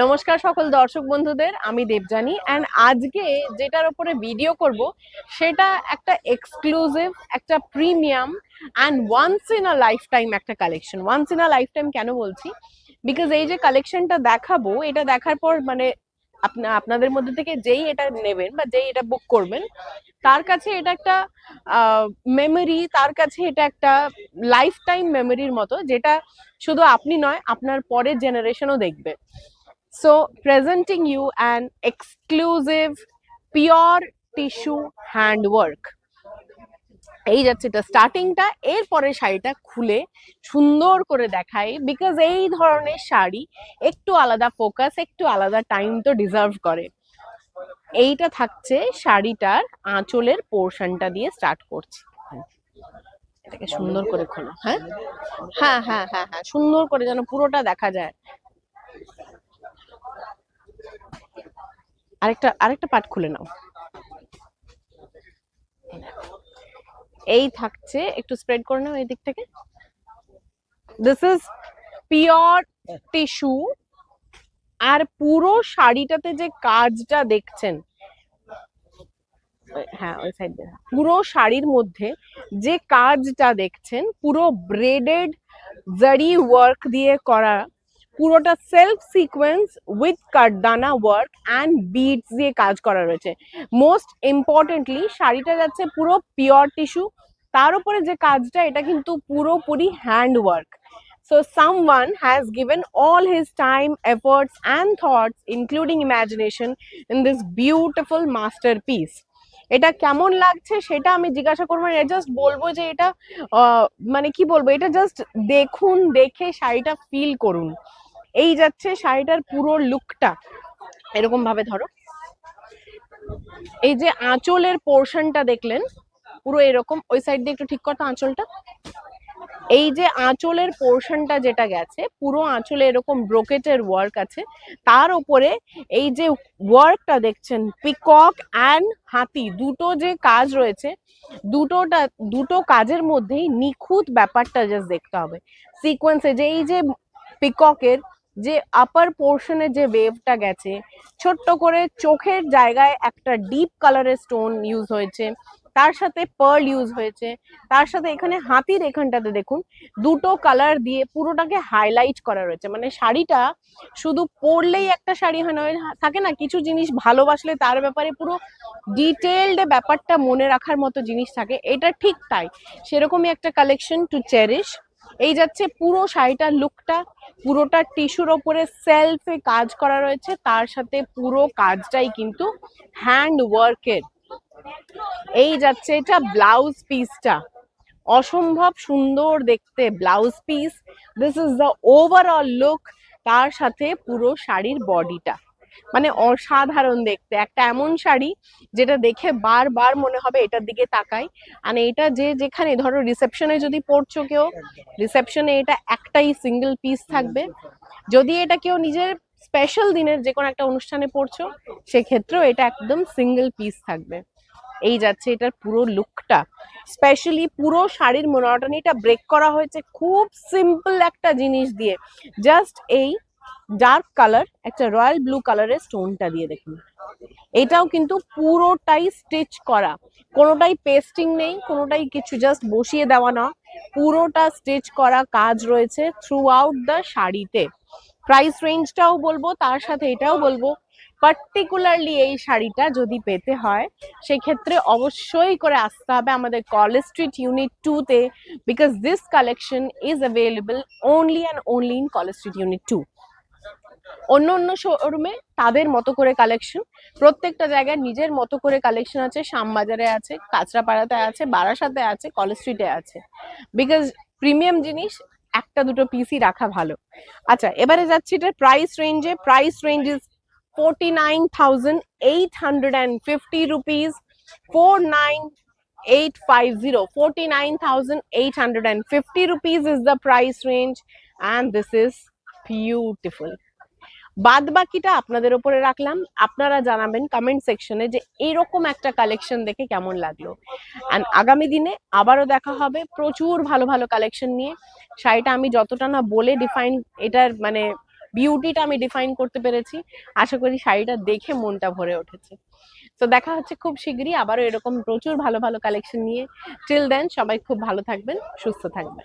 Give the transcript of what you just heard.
নমস্কার সকল দর্শক বন্ধুদের, আমি দেবযানী অ্যান্ড আজকে যেটার উপরে ভিডিও করব সেটা একটা এক্সক্লুসিভ, একটা premium and once in a life time একটা collection. Once in a life time কেন বলছি? বিকজ এই যে কালেকশনটা দেখাবো, এটা দেখার পর মানে আপনাদের মধ্যে থেকে যেই এটা নেবেন বা যেই এটা বুক করবেন তার কাছে এটা একটা মেমোরি, তার কাছে এটা একটা লাইফ টাইম মেমোরির মতো, যেটা শুধু আপনি নয়, আপনার পরের জেনারেশনও দেখবে। So, presenting you an exclusive pure tissue handwork. এই যাচ্ছে এটা স্টার্টিংটা, এরপরে শাড়িটা খুলে সুন্দর করে দেখাই, বিকজ এই ধরনের শাড়ি একটু আলাদা ফোকাস, একটু আলাদা টাইম তো ডিজার্ভ করে। এইটা থাকছে শাড়িটার আঁচলের পোর্শনটা দিয়ে স্টার্ট করছি। এটাকে সুন্দর করে খোলো। হ্যাঁ হ্যাঁ হ্যাঁ হ্যাঁ হ্যাঁ, সুন্দর করে যেন পুরোটা দেখা যায়। আরেকটা আরেকটা পার্ট খুলে নাও। এই থাকছে, একটু স্প্রেড করে নাও এই দিক থেকে। দিস ইজ পিওর টিস্যু, আর পুরো শাড়িটাতে যে কাজটা দেখছেন, হ্যাঁ ওই সাইড দিয়ে, পুরো শাড়ির মধ্যে যে কাজটা দেখছেন পুরো ব্রেডেড জারি ওয়ার্ক দিয়ে করা, পুরোটা সেলফ সিকোয়েন্স উইথ কাঠদানা ওয়ার্ক অ্যান্ড বিডস দিয়ে কাজ করা রয়েছে। মোস্ট ইম্পর্টেন্টলি শাড়িটা যাচ্ছে পুরো পিওর টিস্যু, তার উপরে যে কাজটা এটা কিন্তু পুরোপুরি hand work. So someone has given all his time, efforts and thoughts, including imagination, in this beautiful masterpiece. এটা কেমন লাগছে সেটা আমি জিজ্ঞাসা করবো না, জাস্ট বলবো যে এটা মানে কি বলবো, এটা জাস্ট দেখুন, দেখে শাড়িটা ফিল করুন। এই যাচ্ছে শাড়িটার পুরো লুকটা। এরকম ভাবে ধরো, এই যে আঁচলের পোর্শনটা দেখলেন পুরো এরকম, ওই সাইড দিয়ে একটু ঠিক করতো আঁচলটা। এই যে আঁচলের পোর্শনটা যেটা গেছে, পুরো আঁচলে এরকম ব্রোকেটের ওয়ার্ক আছে, তার উপরে এই যে ওয়ার্কটা দেখছেন পিকক অ্যান্ড হাতি, দুটো যে কাজ রয়েছে, দুটো কাজের মধ্যেই নিখুঁত ব্যাপারটা জাস্ট দেখতে হবে। সিকোয়েন্সে যে এই যে পিককের যে আপার পোর্শনে যে ওয়েভটা গেছে, ছোট্ট করে চোখের জায়গায় একটা ডিপ কালারের স্টোন ইউজ হয়েছে, তার সাথে পার্ল ইউজ হয়েছে, তার সাথে এখানে হাতির এখানটাতে দেখুন দুটো কালার দিয়ে পুরোটাকে হাইলাইট করা রয়েছে। মানে শাড়িটা শুধু পরলেই একটা শাড়ি হয় না, থাকে না কিছু জিনিস ভালোবাসলে তার ব্যাপারে পুরো ডিটেইলড ব্যাপারটা মনে রাখার মতো জিনিস থাকে, এটা ঠিক তাই, সেরকমই একটা কালেকশন টু চেরিশ। এই যাচ্ছে পুরো শাড়িটার লুকটা, পুরোটা টিস্যুর ওপরে সেলফে কাজ করা রয়েছে, তার সাথে পুরো কাজটাই কিন্তু হ্যান্ড ওয়ার্কের। এই যাচ্ছে এটা ব্লাউজ পিসটা, অসম্ভব সুন্দর দেখতে blouse piece. This is the overall look. তার সাথে পুরো শাড়ির বডিটা মানে অসাধারণ দেখতে, একটা এমন শাড়ি যেটা দেখে বারবার মনে হবে এটার দিকে তাকাই। আর এটা যে যেখানে ধরো রিসেপশনে যদি পড়ছো কেউ, রিসেপশনে এটা একটাই সিঙ্গেল পিস থাকবে। যদি এটা কেউ নিজের স্পেশাল দিনের যে কোনো একটা অনুষ্ঠানে পড়ছো, সেক্ষেত্রেও এটা একদম সিঙ্গেল পিস থাকবে। এই যাচ্ছে এটার পুরো লুকটা। স্পেশালি পুরো শাড়ির মোনোটনিটা ব্রেক করা হয়েছে খুব সিম্পল একটা জিনিস দিয়ে, জাস্ট এই ডার্ক কালার একটা রয়্যাল ব্লু কালারের স্টোনটা দিয়ে। দেখুন এটাও কিন্তু পুরোটাই স্টিচ করা, কোনোটাই পেস্টিং নেই, কোনোটাই কিছু জাস্ট বসিয়ে দেওয়া না, পুরোটা স্টিচ করা কাজ রয়েছে থ্রু আউট দ্য শাড়িতে। প্রাইস রেঞ্জটাও বলবো, তার সাথে এটাও বলবো, পার্টিকুলারলি এই শাড়িটা যদি পেতে হয় সেক্ষেত্রে অবশ্যই করে আসতে হবে আমাদের কলেজ স্ট্রিট ইউনিট 2 তে, because this collection is available only and only in college street unit 2। অন্য অন্য শোরুমে তাদের মতো করে কালেকশন, প্রত্যেকটা জায়গায় নিজের মতো করে কালেকশন আছে। শ্যামবাজারে আছে, কাঁচরাপাড়াতে আছে, বারাসাতে আছে, কলেজ স্ট্রিটে আছে, বিকজ প্রিমিয়াম জিনিস একটা দুটো পিসই রাখা ভালো। আচ্ছা, এবারে যাচ্ছি এটার প্রাইস রেঞ্জে। Price range is 49,850 rupees, 49850, 49,850 rupees is the price range, and this is beautiful. বাদ বাকিটা আপনাদের উপরে রাখলাম, আপনারা জানাবেন কমেন্ট সেকশনে যে এরকম একটা কালেকশন দেখে কেমন লাগলো। অ্যান্ড আগামী দিনে আবারও দেখা হবে প্রচুর ভালো ভালো কালেকশন নিয়ে। শাড়িটা আমি যতটা না বলে ডিফাইন, এটার মানে বিউটিটা আমি ডিফাইন করতে পেরেছি। আশা করি শাড়িটা দেখে মনটা ভরে উঠেছে। তো দেখা হচ্ছে খুব শিগগিরই আবারও এরকম প্রচুর ভালো ভালো কালেকশন নিয়ে। টিল দেন সবাই খুব ভালো থাকবেন, সুস্থ থাকবেন।